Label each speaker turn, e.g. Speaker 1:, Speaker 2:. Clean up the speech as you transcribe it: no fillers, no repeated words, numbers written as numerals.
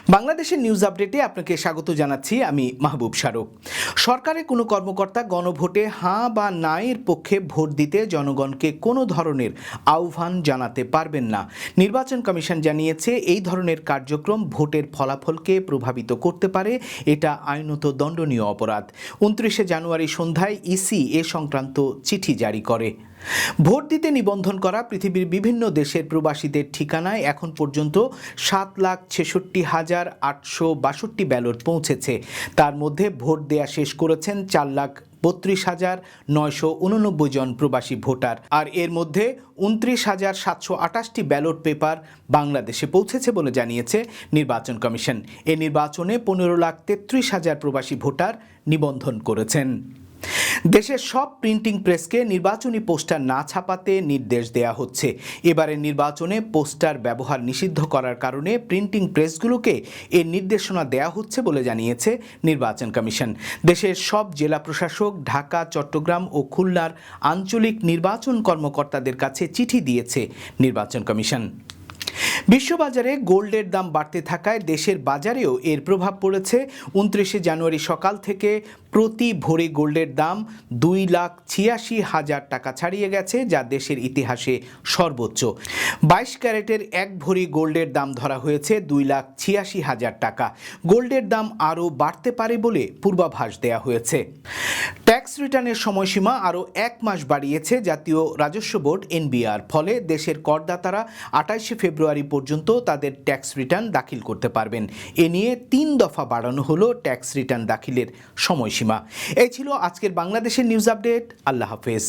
Speaker 1: বাংলাদেশের নিউজ আপডেটে আপনাকে স্বাগত জানাচ্ছি। আমি মাহবুব শারুক। সরকারের কোনো কর্মকর্তা গণভোটে হাঁ বা না এর পক্ষে ভোট দিতে জনগণকে কোনো ধরনের আহ্বান জানাতে পারবেন না। নির্বাচন কমিশন জানিয়েছে, এই ধরনের কার্যক্রম ভোটের ফলাফলকে প্রভাবিত করতে পারে। এটা আইনত দণ্ডনীয় অপরাধ। 29 জানুয়ারি সন্ধ্যায় ইসি এ সংক্রান্ত চিঠি জারি করে। ভোট দিতে নিবন্ধন করা পৃথিবীর বিভিন্ন দেশের প্রবাসীদের ঠিকানায় এখন পর্যন্ত 7,66,862 ব্যালট পৌঁছেছে। তার মধ্যে ভোট দেয়া শেষ করেছেন 4,32,989 জন প্রবাসী ভোটার। আর এর মধ্যে 29,728টি ব্যালট পেপার বাংলাদেশে পৌঁছেছে বলে জানিয়েছে নির্বাচন কমিশন। এ নির্বাচনে 15,33,000 প্রবাসী ভোটার নিবন্ধন করেছেন। দেশের সব প্রিন্টিং প্রেসকে নির্বাচনী পোস্টার না ছাপাতে নির্দেশ দেয়া হচ্ছে। এবারের নির্বাচনে পোস্টার ব্যবহার নিষিদ্ধ করার কারণে প্রিন্টিং প্রেসগুলোকে এর নির্দেশনা দেয়া হচ্ছে বলে জানিয়েছে নির্বাচন কমিশন। দেশের সব জেলা প্রশাসক, ঢাকা, চট্টগ্রাম ও খুলনার আঞ্চলিক নির্বাচন কর্মকর্তাদের কাছে চিঠি দিয়েছে নির্বাচন কমিশন। বিশ্ববাজারে গোল্ডের দাম বাড়তে থাকায় দেশের বাজারেও এর প্রভাব পড়েছে। 29 জানুয়ারি সকাল থেকে প্রতি ভরি গোল্ডের দাম 2,86,000 টাকা ছাড়িয়ে গেছে, যা দেশের ইতিহাসে সর্বোচ্চ। 22 ক্যারেটের এক ভরি গোল্ডের দাম ধরা হয়েছে 2,86,000 টাকা। গোল্ডের দাম আরও বাড়তে পারে বলে পূর্বাভাস দেয়া হয়েছে। ট্যাক্স রিটার্নের সময়সীমা আরও 1 মাস বাড়িয়েছে জাতীয় রাজস্ব বোর্ড এনবিআর। ফলে দেশের করদাতারা 28 ফেব্রুয়ারি পর্যন্ত তাদের ট্যাক্স রিটার্ন দাখিল করতে পারবেন। এ নিয়ে 3 দফা বাড়ানো হলো ট্যাক্স রিটার্ন দাখিলের সময়সীমা। এই ছিল আজকের বাংলাদেশের নিউজ আপডেট। আল্লাহ হাফেজ।